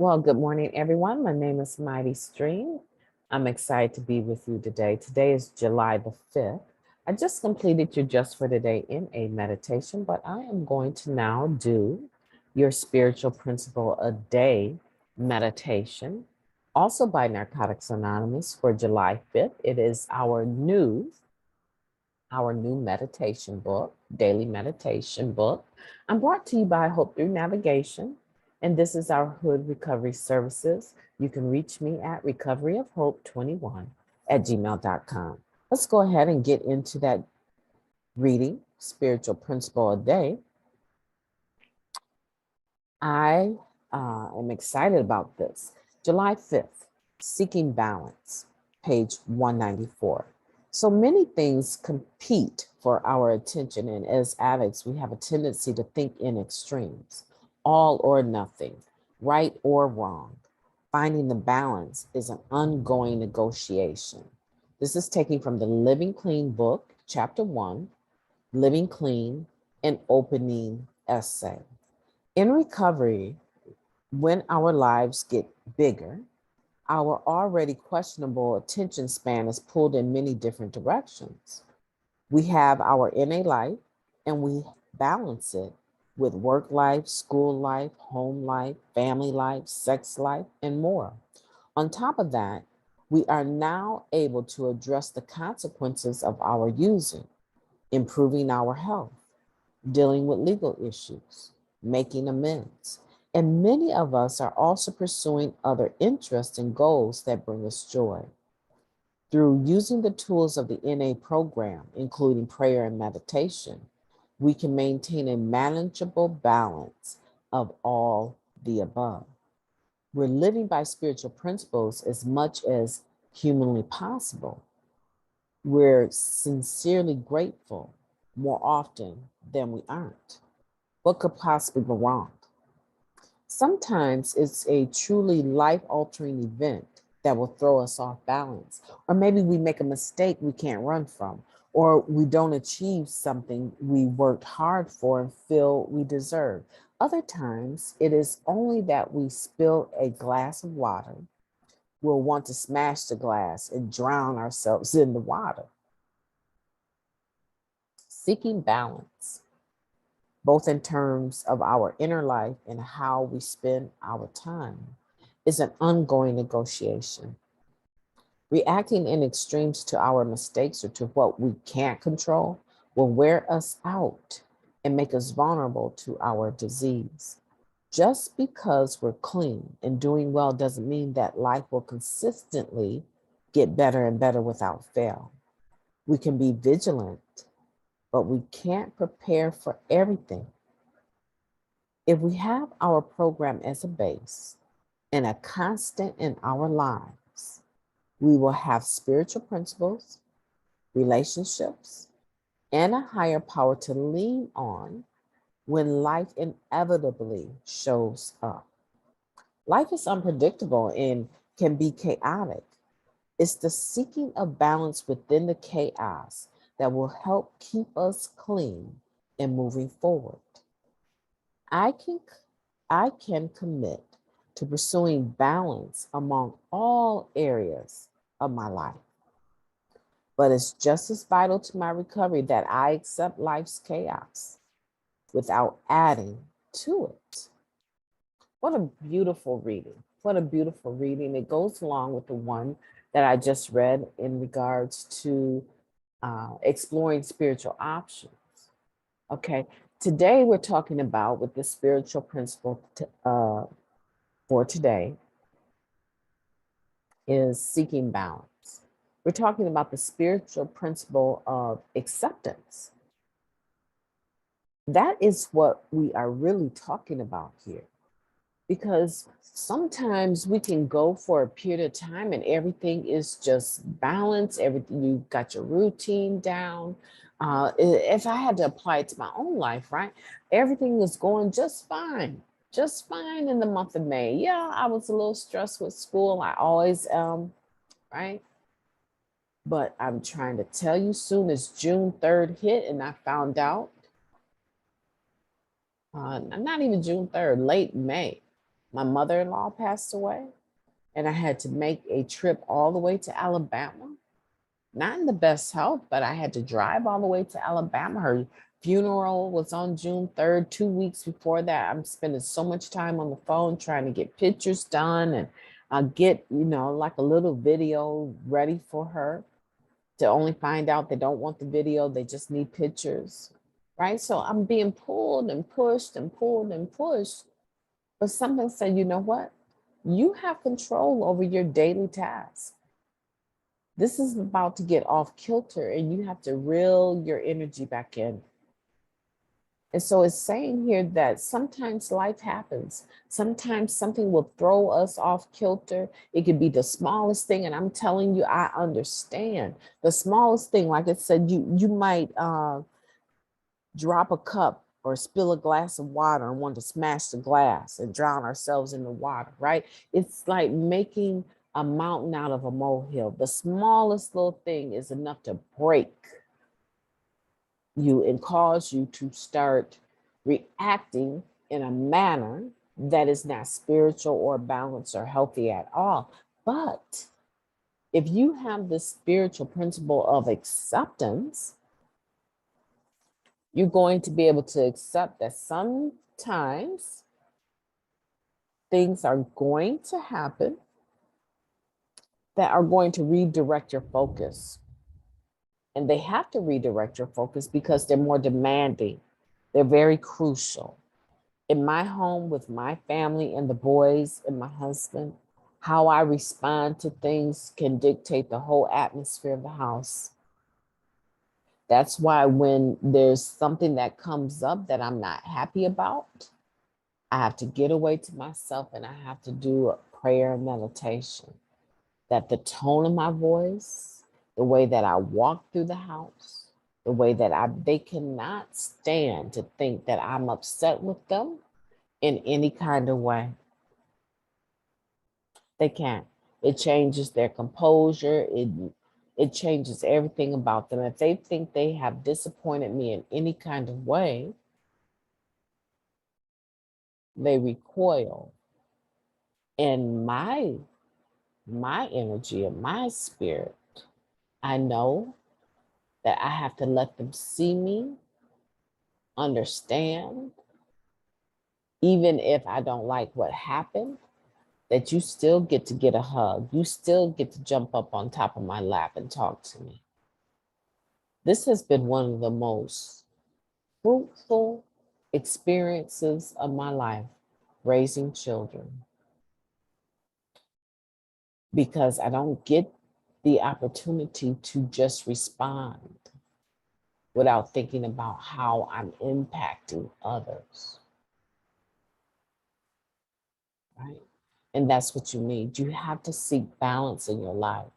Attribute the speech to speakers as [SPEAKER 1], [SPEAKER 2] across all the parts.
[SPEAKER 1] Well, good morning, everyone. My name is Mighty Stream. I'm excited to be with you today. Today is July the 5th. I just completed your Just for Today in a meditation, but I am going to now do your Spiritual Principle a Day meditation, also by Narcotics Anonymous for July 5th. It is our new meditation book, daily meditation book. I'm brought to you by Hope Through Navigation, and this is our Hood Recovery Services. You can reach me at recoveryofhope21@gmail.com. Let's go ahead and get into that reading, Spiritual Principle a Day. I am excited about this. July 5th, Seeking Balance, page 194. So many things compete for our attention, and as addicts, we have a tendency to think in extremes, all or nothing, right or wrong. Finding the balance is an ongoing negotiation. This is taken from the Living Clean book, chapter 1, Living Clean, an opening essay. In recovery, when our lives get bigger, our already questionable attention span is pulled in many different directions. We have our NA life and we balance it with work life, school life, home life, family life, sex life, and more. On top of that, we are now able to address the consequences of our using, improving our health, dealing with legal issues, making amends. And many of us are also pursuing other interests and goals that bring us joy. Through using the tools of the NA program, including prayer and meditation, we can maintain a manageable balance of all the above. We're living by spiritual principles as much as humanly possible. We're sincerely grateful more often than we aren't. What could possibly go wrong? Sometimes it's a truly life-altering event that will throw us off balance. Or maybe we make a mistake we can't run from, or we don't achieve something we worked hard for and feel we deserve. Other times, it is only that we spill a glass of water. We'll want to smash the glass and drown ourselves in the water. Seeking balance, both in terms of our inner life and how we spend our time, is an ongoing negotiation. Reacting in extremes to our mistakes or to what we can't control will wear us out and make us vulnerable to our disease. Just because we're clean and doing well doesn't mean that life will consistently get better and better without fail. We can be vigilant, but we can't prepare for everything. If we have our program as a base and a constant in our lives, we will have spiritual principles, relationships, and a higher power to lean on when life inevitably shows up. Life is unpredictable and can be chaotic. It's the seeking of balance within the chaos that will help keep us clean and moving forward. I can I can commit to pursuing balance among all areas of my life. But it's just as vital to my recovery that I accept life's chaos without adding to it. What a beautiful reading. What a beautiful reading. It goes along with the one that I just read in regards to exploring spiritual options. Okay, today we're talking about with the spiritual principle for today is seeking balance. We're talking about the spiritual principle of acceptance. That is what we are really talking about here. Because sometimes we can go for a period of time and everything is just balanced, everything, you got your routine down. If I had to apply it to my own life, right? Everything was going just fine in the month of May. Yeah, I was a little stressed with school. I always right? But I'm trying to tell you, soon as June 3rd hit and I found out, not even June 3rd, late May, My mother-in-law passed away, and I had to make a trip all the way to Alabama. Not in the best health, but I had to drive all the way to Alabama. Her funeral was on June 3rd. 2 weeks before that, I'm spending so much time on the phone trying to get pictures done and get, like a little video ready for her, to only find out they don't want the video. They just need pictures, right? So I'm being pulled and pushed and pulled and pushed. But something said, you know what? You have control over your daily tasks. This is about to get off kilter and you have to reel your energy back in. And so it's saying here that sometimes life happens. Sometimes something will throw us off kilter. It could be the smallest thing. And I'm telling you, I understand the smallest thing. Like I said, you might drop a cup or spill a glass of water and want to smash the glass and drown ourselves in the water, right? It's like making a mountain out of a molehill. The smallest little thing is enough to break you and cause you to start reacting in a manner that is not spiritual or balanced or healthy at all. But if you have this spiritual principle of acceptance, you're going to be able to accept that sometimes things are going to happen that are going to redirect your focus. And they have to redirect your focus because they're more demanding. They're very crucial. In my home with my family and the boys and my husband, how I respond to things can dictate the whole atmosphere of the house. That's why when there's something that comes up that I'm not happy about, I have to get away to myself and I have to do a prayer and meditation. That the tone of my voice, the way that I walk through the house, the way that they cannot stand to think that I'm upset with them in any kind of way. They can't. It changes their composure. It changes everything about them. If they think they have disappointed me in any kind of way, they recoil. And my energy and my spirit, I know that I have to let them see me, understand, even if I don't like what happened, that you still get a hug. You still get to jump up on top of my lap and talk to me. This has been one of the most fruitful experiences of my life, raising children, because I don't get the opportunity to just respond without thinking about how I'm impacting others, right? And that's what you need. You have to seek balance in your life.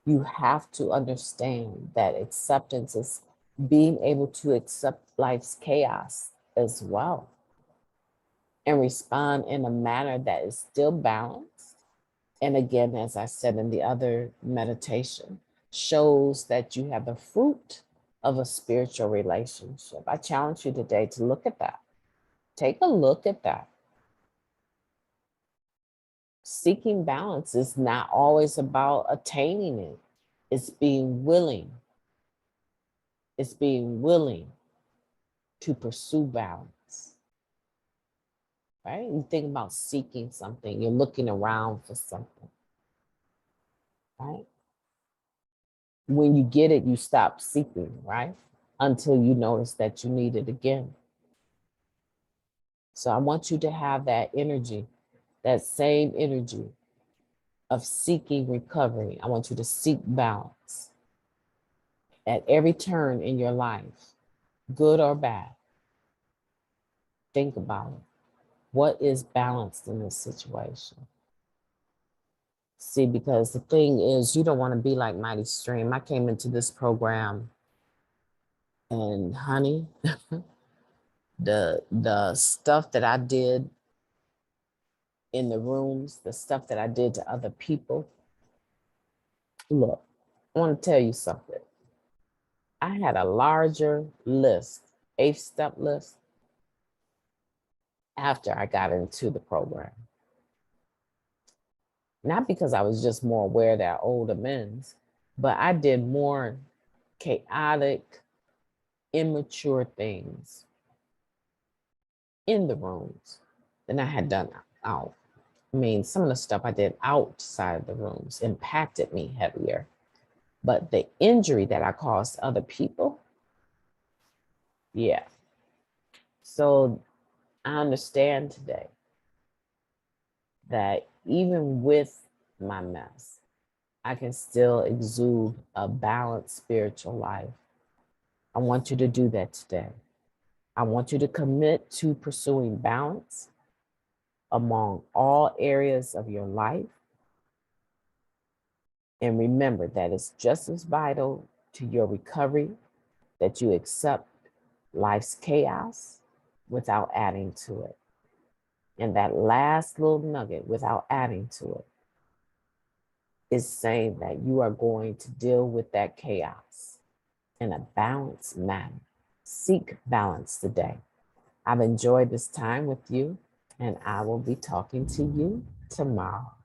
[SPEAKER 1] You have to understand that acceptance is being able to accept life's chaos as well and respond in a manner that is still balanced. And again, as I said in the other meditation, shows that you have the fruit of a spiritual relationship. I challenge you today to look at that. Take a look at that. Seeking balance is not always about attaining it. It's being willing. It's being willing to pursue balance, right? You think about seeking something, you're looking around for something, right? When you get it, you stop seeking, right? Until you notice that you need it again. So I want you to have that energy, that same energy of seeking recovery. I want you to seek balance at every turn in your life, good or bad. Think about it. What is balanced in this situation? See, because the thing is, you don't want to be like Mighty Stream. I came into this program and honey, the stuff that I did in the rooms, the stuff that I did to other people. Look, I want to tell you something. I had a larger list, 8-step list, after I got into the program. Not because I was just more aware that older men's, but I did more chaotic, immature things in the rooms than I had done out. I mean, some of the stuff I did outside of the rooms impacted me heavier, but the injury that I caused other people, yeah. So I understand today that even with my mess, I can still exude a balanced spiritual life. I want you to do that today. I want you to commit to pursuing balance among all areas of your life. And remember that it's just as vital to your recovery that you accept life's chaos without adding to it. And that last little nugget, without adding to it, is saying that you are going to deal with that chaos in a balanced manner. Seek balance today. I've enjoyed this time with you, and I will be talking to you tomorrow.